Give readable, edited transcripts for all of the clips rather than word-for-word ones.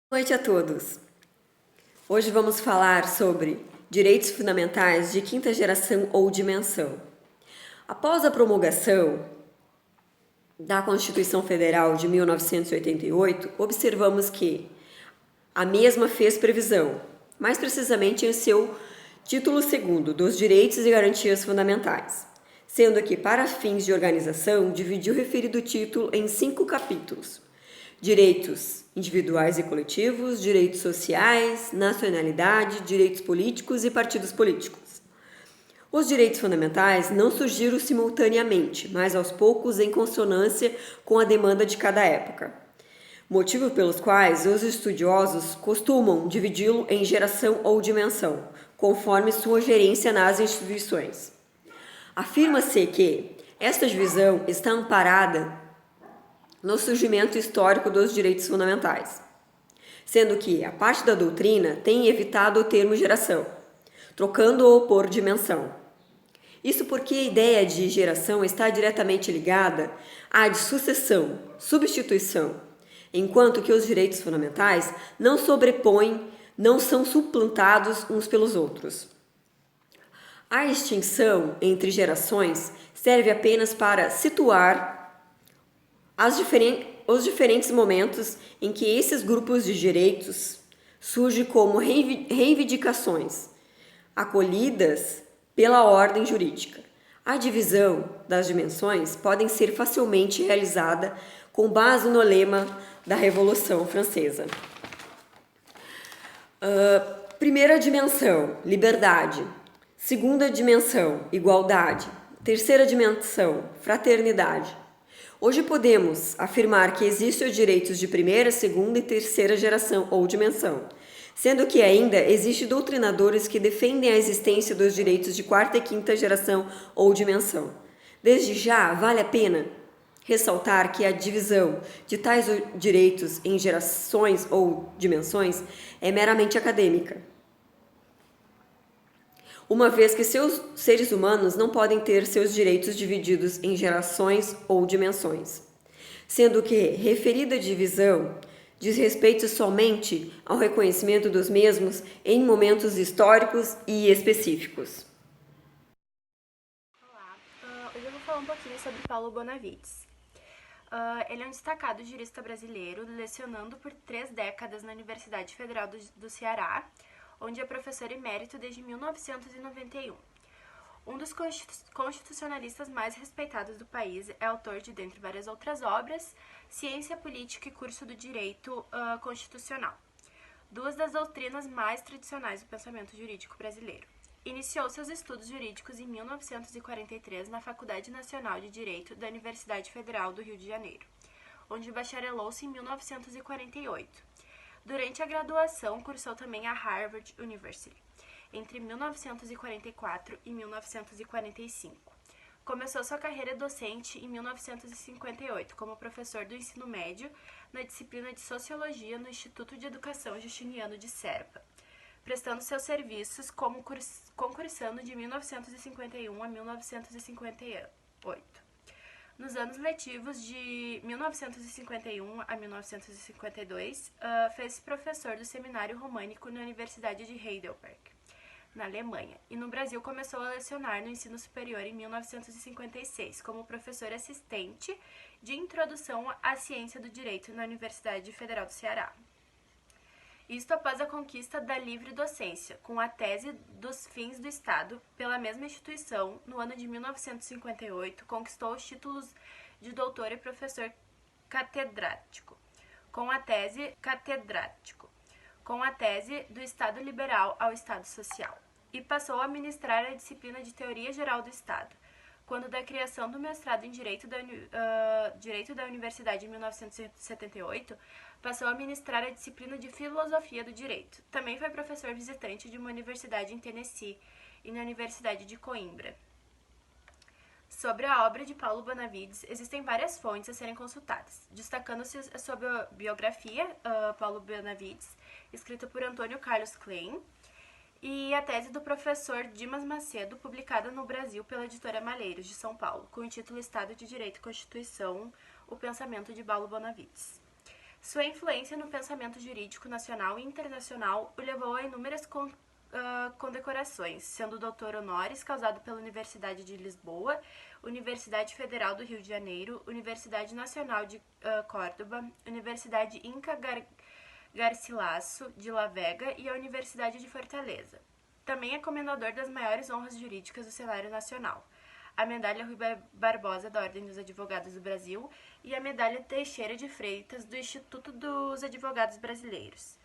Boa noite a todos. Hoje vamos falar sobre direitos fundamentais de quinta geração ou dimensão. Após a promulgação da Constituição Federal de 1988, observamos que a mesma fez previsão, mais precisamente em seu título 2º, dos direitos e garantias fundamentais, sendo que, para fins de organização, dividiu o referido título em 5 capítulos: direitos individuais e coletivos, direitos sociais, nacionalidade, direitos políticos e partidos políticos. Os direitos fundamentais não surgiram simultaneamente, mas aos poucos em consonância com a demanda de cada época, motivo pelos quais os estudiosos costumam dividi-lo em geração ou dimensão, conforme sua gerência nas instituições. Afirma-se que esta divisão está amparada no surgimento histórico dos direitos fundamentais, sendo que a parte da doutrina tem evitado o termo geração, trocando-o por dimensão. Isso porque a ideia de geração está diretamente ligada à de sucessão, substituição, enquanto que os direitos fundamentais não sobrepõem, não são suplantados uns pelos outros. A distinção entre gerações serve apenas para situar os diferentes momentos em que esses grupos de direitos surgem como reivindicações, acolhidas pela ordem jurídica. A divisão das dimensões pode ser facilmente realizada com base no lema da Revolução Francesa. Primeira dimensão, liberdade. Segunda dimensão, igualdade. Terceira dimensão, fraternidade. Hoje podemos afirmar que existem os direitos de primeira, segunda e terceira geração ou dimensão, sendo que ainda existem doutrinadores que defendem a existência dos direitos de quarta e quinta geração ou dimensão. Desde já, vale a pena ressaltar que a divisão de tais direitos em gerações ou dimensões é meramente acadêmica, uma vez que seus seres humanos não podem ter seus direitos divididos em gerações ou dimensões, sendo que referida divisão diz respeito somente ao reconhecimento dos mesmos em momentos históricos e específicos. Olá, hoje eu vou falar um pouquinho sobre Paulo Bonavides. Ele é um destacado jurista brasileiro, lecionando por 3 décadas na Universidade Federal do Ceará, onde é professor emérito desde 1991. Um dos constitucionalistas mais respeitados do país, é autor de, dentre várias outras obras, Ciência Política e Curso do Direito Constitucional, 2 das doutrinas mais tradicionais do pensamento jurídico brasileiro. Iniciou seus estudos jurídicos em 1943 na Faculdade Nacional de Direito da Universidade Federal do Rio de Janeiro, onde bacharelou-se em 1948. Durante a graduação, cursou também a Harvard University, entre 1944 e 1945. Começou sua carreira docente em 1958 como professor do ensino médio na disciplina de Sociologia no Instituto de Educação Justiniano de Serpa, prestando seus serviços como concursando de 1951 a 1958. Nos anos letivos de 1951 a 1952, fez-se professor do Seminário Românico na Universidade de Heidelberg, na Alemanha, e no Brasil começou a lecionar no ensino superior em 1956, como professor assistente de Introdução à Ciência do Direito na Universidade Federal do Ceará. Isto após a conquista da livre docência, com a tese dos fins do Estado, pela mesma instituição, no ano de 1958, conquistou os títulos de doutor e professor catedrático, com a tese do Estado Liberal ao Estado Social, e passou a ministrar a disciplina de Teoria Geral do Estado, quando da criação do mestrado em Direito da Universidade em 1978, passou a ministrar a disciplina de Filosofia do Direito. Também foi professor visitante de uma universidade em Tennessee e na Universidade de Coimbra. Sobre a obra de Paulo Bonavides, existem várias fontes a serem consultadas, destacando-se a sua biografia, Paulo Bonavides, escrita por Antônio Carlos Klein, e a tese do professor Dimas Macedo, publicada no Brasil pela editora Malheiros, de São Paulo, com o título Estado de Direito e Constituição, o pensamento de Paulo Bonavides. Sua influência no pensamento jurídico nacional e internacional o levou a inúmeras condecorações, sendo doutor honoris causado pela Universidade de Lisboa, Universidade Federal do Rio de Janeiro, Universidade Nacional de Córdoba, Universidade Inca Garcilaso de La Vega e a Universidade de Fortaleza. Também é comendador das maiores honras jurídicas do cenário nacional: a Medalha Rui Barbosa da Ordem dos Advogados do Brasil e a Medalha Teixeira de Freitas do Instituto dos Advogados Brasileiros,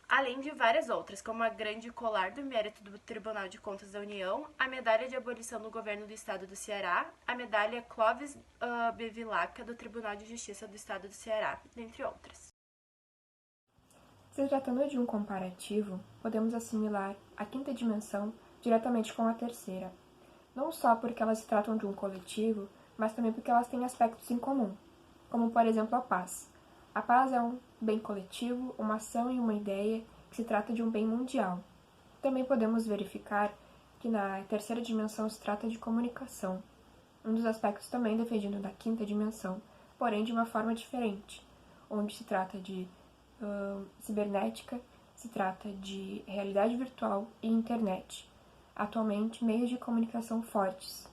além de várias outras, como a Grande Colar do Mérito do Tribunal de Contas da União, a Medalha de Abolição do Governo do Estado do Ceará, a Medalha Clóvis Bevilacqua do Tribunal de Justiça do Estado do Ceará, dentre outras. Se tratando de um comparativo, podemos assimilar a quinta dimensão diretamente com a terceira, não só porque elas se tratam de um coletivo, mas também porque elas têm aspectos em comum, como por exemplo a paz. A paz é um bem coletivo, uma ação e uma ideia que se trata de um bem mundial. Também podemos verificar que na terceira dimensão se trata de comunicação, um dos aspectos também defendido na quinta dimensão, porém de uma forma diferente, onde se trata de cibernética, se trata de realidade virtual e internet. Atualmente, meios de comunicação fortes.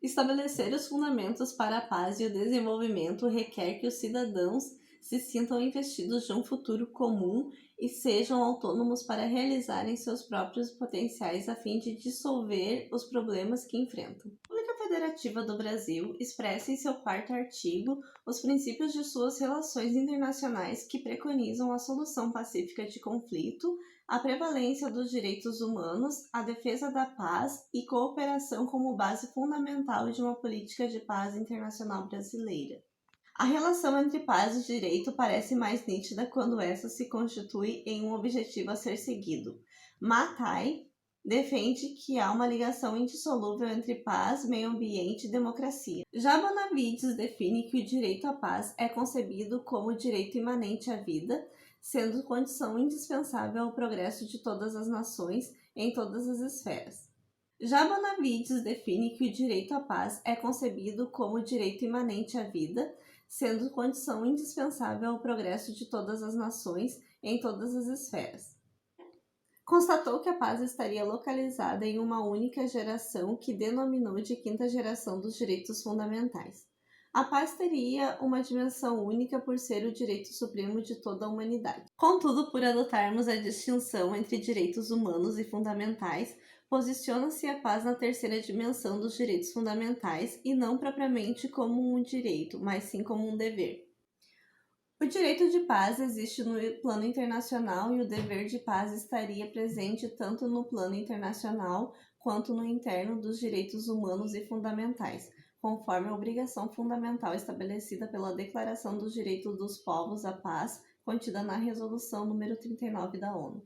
Estabelecer os fundamentos para a paz e o desenvolvimento requer que os cidadãos se sintam investidos de um futuro comum e sejam autônomos para realizarem seus próprios potenciais a fim de dissolver os problemas que enfrentam. A República Federativa do Brasil expressa em seu 4º artigo os princípios de suas relações internacionais que preconizam a solução pacífica de conflito, a prevalência dos direitos humanos, a defesa da paz e cooperação como base fundamental de uma política de paz internacional brasileira. A relação entre paz e direito parece mais nítida quando essa se constitui em um objetivo a ser seguido. Mattei defende que há uma ligação indissolúvel entre paz, meio ambiente e democracia. Já Bonavides define que o direito à paz é concebido como direito imanente à vida, sendo condição indispensável ao progresso de todas as nações em todas as esferas. Já Bonavides define que o direito à paz é concebido como direito imanente à vida, sendo condição indispensável ao progresso de todas as nações em todas as esferas. Constatou que a paz estaria localizada em uma única geração que denominou de quinta geração dos direitos fundamentais. A paz teria uma dimensão única por ser o direito supremo de toda a humanidade. Contudo, por adotarmos a distinção entre direitos humanos e fundamentais, posiciona-se a paz na terceira dimensão dos direitos fundamentais e não propriamente como um direito, mas sim como um dever. O direito de paz existe no plano internacional e o dever de paz estaria presente tanto no plano internacional quanto no interno dos direitos humanos e fundamentais, conforme a obrigação fundamental estabelecida pela Declaração dos Direitos dos Povos à Paz, contida na Resolução número 39 da ONU.